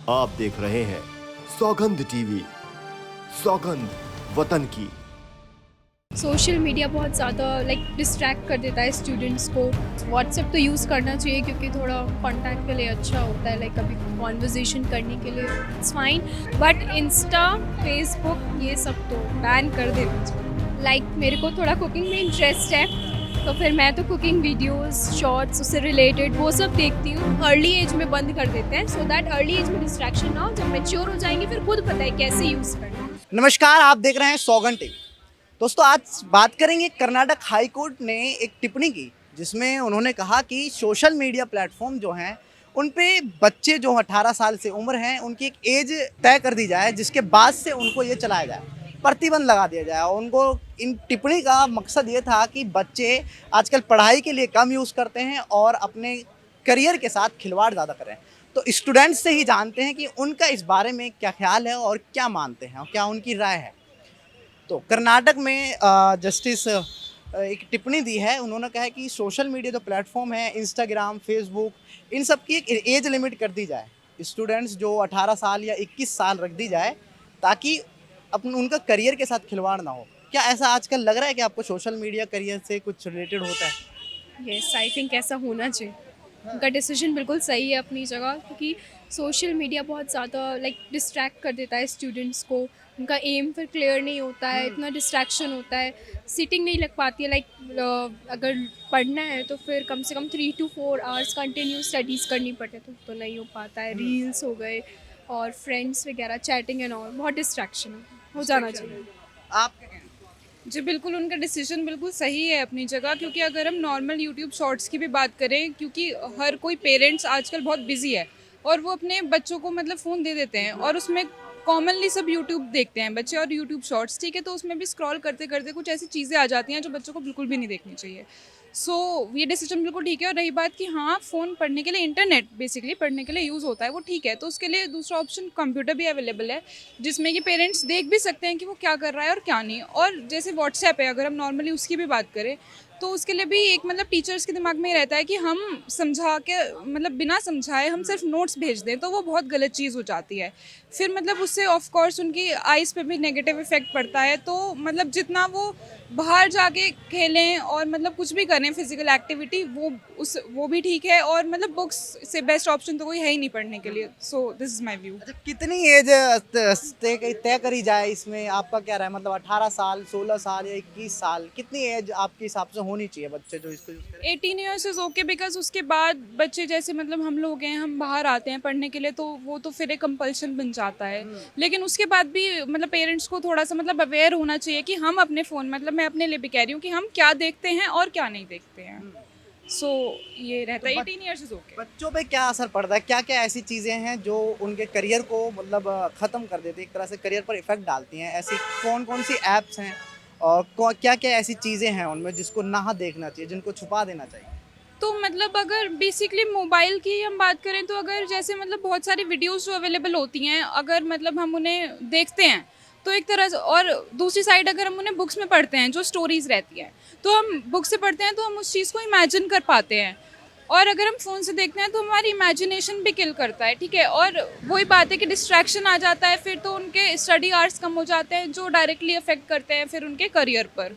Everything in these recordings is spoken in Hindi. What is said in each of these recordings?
आप देख रहे हैं सौगंध टीवी। सौगंध वतन की। सोशल मीडिया बहुत ज़्यादा डिस्ट्रैक्ट कर देता है स्टूडेंट्स को। व्हाट्सएप तो यूज़ करना चाहिए क्योंकि थोड़ा कांटेक्ट के लिए अच्छा होता है, कभी कॉन्वर्जेशन करने के लिए it's fine. But Insta, Facebook ये सब तो बैन कर देना चाहिए। मेरे को थोड़ा कुकिंग में इंटरेस्ट है, तो फिर मैं तो कुकिंग वीडियोस, शॉर्ट्स, उससे रिलेटेड वो सब देखती हूँ। अर्ली एज में बंद कर देते हैं सो दैट अर्ली एज में डिस्ट्रैक्शन ना हो। जब मैच्योर हो जाएंगे फिर खुद पता है कैसे यूज़ करना है। नमस्कार, आप देख रहे हैं सौगंध टीवी। दोस्तों, आज बात करेंगे। कर्नाटक हाई कोर्ट ने एक टिप्पणी की जिसमें उन्होंने कहा कि सोशल मीडिया प्लेटफॉर्म जो हैं उन पे बच्चे जो 18 साल से उम्र हैं उनकी एक एज तय कर दी जाए, जिसके बाद से उनको ये चलाया जाए, प्रतिबंध लगा दिया जाए। और उनको इन टिप्पणी का मकसद ये था कि बच्चे आजकल पढ़ाई के लिए कम यूज़ करते हैं और अपने करियर के साथ खिलवाड़ ज़्यादा कर रहे हैं। तो स्टूडेंट्स से ही जानते हैं कि उनका इस बारे में क्या ख्याल है और क्या मानते हैं और क्या उनकी राय है। तो कर्नाटक में जस्टिस एक टिप्पणी दी है। उन्होंने कहा है कि सोशल मीडिया जो प्लेटफॉर्म है, इंस्टाग्राम, फेसबुक, इन सब की एक एज लिमिट कर दी जाए। स्टूडेंट्स जो 18 साल या 21 साल रख दी जाए, ताकि उनका करियर के साथ खिलवाड़ ना हो। क्या ऐसा आजकल लग रहा है कि आपको सोशल मीडिया करियर से कुछ रिलेटेड होता है? यस, आई थिंक ऐसा होना चाहिए। उनका डिसीजन बिल्कुल सही है अपनी जगह, क्योंकि सोशल मीडिया बहुत ज़्यादा डिस्ट्रैक्ट कर देता है स्टूडेंट्स को। उनका एम फिर क्लियर नहीं होता है, इतना डिस्ट्रैक्शन होता है, सीटिंग नहीं लग पाती है। अगर पढ़ना है तो फिर कम से कम 3 to 4 आवर्स कंटिन्यू स्टडीज़ करनी पड़ती है, तो नहीं हो पाता है। रील्स हो गए और फ्रेंड्स वगैरह, चैटिंग एंड ऑल, बहुत डिस्ट्रैक्शन हो जाना चाहिए। आप क्या कहते हैं? जी बिल्कुल, उनका डिसीजन बिल्कुल सही है अपनी जगह। क्योंकि अगर हम नॉर्मल यूट्यूब शॉर्ट्स की भी बात करें, क्योंकि हर कोई पेरेंट्स आजकल बहुत बिजी है और वो अपने बच्चों को मतलब फ़ोन दे देते हैं और उसमें कॉमनली सब यूट्यूब देखते हैं बच्चे और यूट्यूब शॉर्ट्स, ठीक है, तो उसमें भी स्क्रॉल करते करते कुछ ऐसी चीज़ें आ जाती हैं जो बच्चों को बिल्कुल भी नहीं देखनी चाहिए। सो ये डिसीजन बिल्कुल ठीक है। और रही बात कि हाँ, फ़ोन पढ़ने के लिए, इंटरनेट बेसिकली पढ़ने के लिए यूज़ होता है, वो ठीक है, तो उसके लिए दूसरा ऑप्शन कंप्यूटर भी अवेलेबल है, जिसमें कि पेरेंट्स देख भी सकते हैं कि वो क्या कर रहा है और क्या नहीं। और जैसे व्हाट्सएप है, अगर हम नॉर्मली उसकी भी बात करें, तो उसके लिए भी एक मतलब टीचर्स के दिमाग में ही रहता है कि हम समझा के मतलब बिना समझाए हम सिर्फ नोट्स भेज दें, तो वो बहुत गलत चीज़ हो जाती है। फिर मतलब उससे ऑफ कोर्स उनकी आइज़ पे भी नेगेटिव इफेक्ट पड़ता है। तो मतलब जितना वो बाहर जाके खेलें और मतलब कुछ भी करें फिजिकल एक्टिविटी, वो भी ठीक है। और मतलब बुक्स से बेस्ट ऑप्शन तो कोई है ही नहीं पढ़ने के लिए। So this is my view. अच्छा, कितनी एज तय करी जाए इसमें? आपका क्या राय? मतलब 18 साल, 16 साल या 21 साल, कितनी एज आपके हिसाब से होनी चाहिए बच्चे जो इसको यूज करें? 18 ईयर्स इज़ ओके, बिकॉज उसके बाद बच्चे जैसे मतलब हम लोग हैं, हम बाहर आते हैं पढ़ने के लिए, तो वो तो फिर एक कंपल्शन बन जाता है। लेकिन उसके बाद भी मतलब पेरेंट्स को थोड़ा सा मतलब अवेयर होना चाहिए कि हम अपने फ़ोन, मतलब मैं अपने लिए भी कह रही हूँ कि हम क्या देखते हैं और क्या नहीं देखते हैं। सो ये रहता है, 18 ईयर्स इज़ ओके। बच्चों पे क्या असर पड़ता है? क्या क्या ऐसी चीज़ें हैं जो उनके करियर को मतलब ख़त्म कर देती है, एक तरह से करियर पर इफेक्ट डालती हैं? ऐसी कौन कौन सी ऐप्स हैं और क्या क्या ऐसी चीज़ें हैं उनमें जिसको ना देखना चाहिए, जिनको छुपा देना चाहिए? तो मतलब अगर बेसिकली मोबाइल की हम बात करें, तो अगर जैसे मतलब बहुत सारी वीडियोस जो अवेलेबल होती हैं, अगर मतलब हम उन्हें देखते हैं तो एक तरह से, और दूसरी साइड अगर हम उन्हें बुक्स में पढ़ते हैं जो स्टोरीज रहती हैं, तो हम बुक से पढ़ते हैं तो हम उस चीज़ को इमेजिन कर पाते हैं। और अगर हम फ़ोन से देखते हैं तो हमारी इमेजिनेशन भी किल करता है, ठीक है। और वही बात है कि डिस्ट्रैक्शन आ जाता है, फिर तो उनके स्टडी आवर्स कम हो जाते हैं जो डायरेक्टली अफेक्ट करते हैं फिर उनके करियर पर।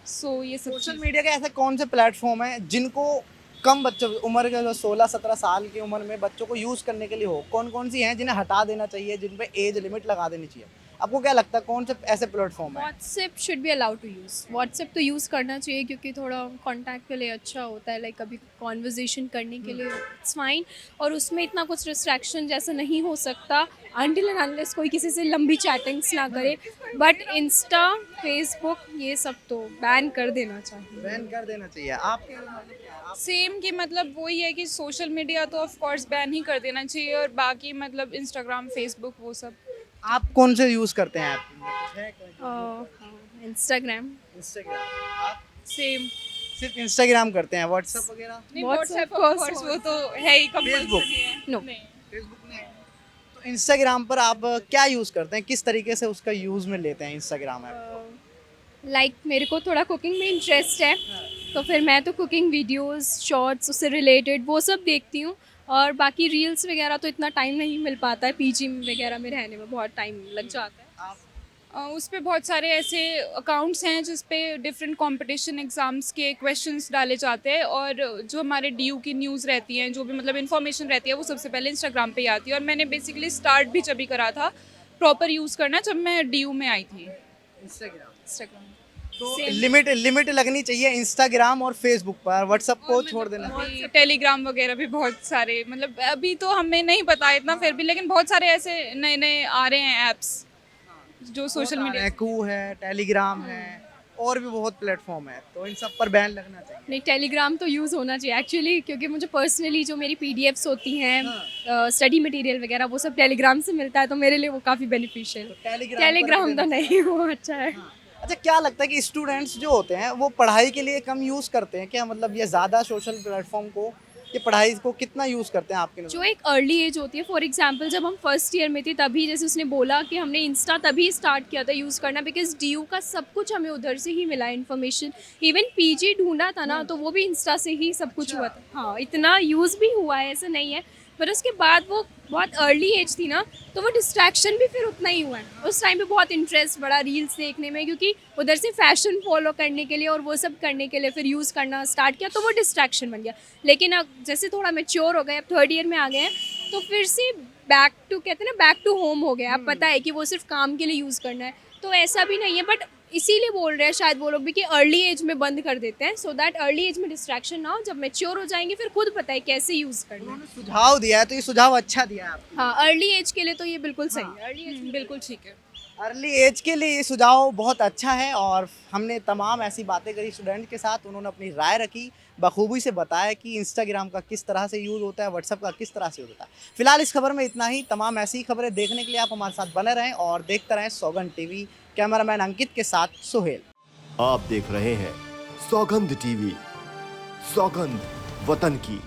सो ये सब सोशल चीज़। मीडिया के ऐसे कौन से प्लेटफॉर्म हैं जिनको कम बच्चों उम्र के, जो 16-17 साल की उम्र में बच्चों को यूज़ करने के लिए हो? कौन कौन सी हैं जिन्हें हटा देना चाहिए, जिन पे एज लिमिट लगा देनी चाहिए? आपको क्या लगता है कौन से ऐसे प्लेटफॉर्म हैं? WhatsApp should be allowed to use. WhatsApp तो यूज़ करना चाहिए क्योंकि थोड़ा कांटेक्ट के लिए अच्छा होता है, कभी कॉन्वर्जेशन करने के लिए इट्स फाइन। और उसमें इतना कुछ डिस्ट्रैक्शन जैसा नहीं हो सकता अनटिल एंड अनलेस कोई किसी से लंबी चैटिंग्स ना करे। बट इंस्टा, फेसबुक ये सब तो बैन कर देना चाहिए। बैन कर देना चाहिए। आपके मतलब क्या है? आप सेम कि मतलब वही है कि सोशल मीडिया तो ऑफ कोर्स बैन ही कर देना चाहिए, और बाकी मतलब इंस्टाग्राम, फेसबुक, वो सब। आप कौन से यूज़ करते हैं ऐप? कुछ है कोई? इंस्टाग्राम। इंस्टाग्राम। आप सेम। सिर्फ इंस्टाग्राम करते हैं? व्हाट्सएप वगैरह? नहीं, WhatsApp व्हाट्सएप ऑफ कोर्स वो तो है ही, Facebook? कंपल्सरी है। No. नहीं। फेसबुक नहीं। तो इंस्टाग्राम पर आप क्या यूज़ करते हैं? किस तरीके से उसका यूज़ में लेते हैं इंस्टाग्राम ऐप? मेरे को थोड़ा कुकिंग में इंटरेस्ट है, तो फिर मैं तो कुकिंग वीडियोस, शॉर्ट्स, उससे रिलेटेड वो सब देखती हूँ। और बाकी रील्स वगैरह तो इतना टाइम नहीं मिल पाता है, पीजी वगैरह में रहने में बहुत टाइम लग जाता है। उस पे बहुत सारे ऐसे अकाउंट्स हैं जिस पे डिफरेंट कंपटीशन एग्जाम्स के क्वेश्चंस डाले जाते हैं, और जो हमारे डीयू की न्यूज़ रहती हैं, जो भी मतलब इन्फॉर्मेशन रहती है, वो सबसे पहले इंस्टाग्राम पे ही आती है। और मैंने बेसिकली स्टार्ट भी जब भी करा था प्रॉपर यूज़ करना जब मैं डीयू में आई थी। इंस्टाग्राम तो लिमिट लगनी चाहिए इंस्टाग्राम और फेसबुक पर, व्हाट्सएप को छोड़ देना। टेलीग्राम वगैरह भी बहुत सारे, मतलब अभी तो हमें नहीं पता इतना फिर भी, लेकिन बहुत सारे ऐसे नए नए आ रहे हैं ऐप्स जो सोशल मीडिया। कू है, टेलीग्राम है, और भी बहुत प्लेटफॉर्म है, तो इन सब पर बैन लगना चाहिए। नहीं, टेलीग्राम तो यूज़ होना चाहिए एक्चुअली, क्योंकि मुझे पर्सनली जो मेरी पीडीएफ्स होती हैं स्टडी मटेरियल वगैरह वो सब टेलीग्राम से मिलता है, तो मेरे लिए वो काफ़ी बेनिफिशियल। टेलीग्राम तो नहीं, वो अच्छा है। अच्छा, क्या लगता है कि स्टूडेंट्स जो होते हैं वो पढ़ाई के लिए कम यूज़ करते हैं क्या? मतलब ये ज़्यादा सोशल प्लेटफॉर्म को, ये पढ़ाई को कितना यूज़ करते हैं आपके नज़र जो में? एक अर्ली एज होती है, फॉर एग्जांपल जब हम फर्स्ट ईयर में थे तभी, जैसे उसने बोला कि हमने इंस्टा तभी स्टार्ट किया था यूज़ करना, बिकॉज डीयू का सब कुछ हमें उधर से ही मिला इन्फॉर्मेशन। इवन पीजी ढूंढा था ना, तो वो भी इंस्टा से ही सब कुछ हुआ था। हाँ, इतना यूज़ भी हुआ है, ऐसा नहीं है, पर उसके बाद वो बहुत अर्ली एज थी ना, तो वो डिस्ट्रैक्शन भी फिर उतना ही हुआ है। उस टाइम पे बहुत इंटरेस्ट बढ़ा रील्स देखने में, क्योंकि उधर से फैशन फॉलो करने के लिए और वो सब करने के लिए फिर यूज़ करना स्टार्ट किया, तो वो डिस्ट्रैक्शन बन गया। लेकिन अब जैसे थोड़ा मैच्योर हो गए, अब थर्ड ईयर में आ गए हैं, तो फिर से बैक टू, कहते हैं ना, बैक टू होम हो गया। अब पता है कि वो सिर्फ काम के लिए यूज़ करना है, तो ऐसा भी नहीं है। बट इसीलिए बोल रहे हैं शायद वो लोग भी कि अर्ली एज में बंद कर देते हैं, सो दैट अर्ली एज में डिस्ट्रैक्शन ना हो। जब मैच्योर हो जाएंगे फिर खुद पता है कैसे यूज़ करना है। उन्होंने सुझाव दिया है, तो ये सुझाव अच्छा दिया है आपको। हाँ, अर्ली एज के लिए तो ये बिल्कुल सही है। अर्ली एज बिल्कुल ठीक है। अर्ली एज के लिए ये सुझाव बहुत अच्छा है, और हमने तमाम ऐसी बातें करी स्टूडेंट के साथ, उन्होंने अपनी राय रखी, बखूबी से बताया कि इंस्टाग्राम का किस तरह से यूज़ होता है, व्हाट्सएप का किस तरह से यूज़ होता है। फिलहाल इस खबर में इतना ही। तमाम ऐसी ही खबरें देखने के लिए आप हमारे साथ बने रहें और देखते रहें सौगंध टीवी। कैमरामैन अंकित के साथ सुहेल। आप देख रहे हैं सौगंध टीवी। सौगंध वतन की।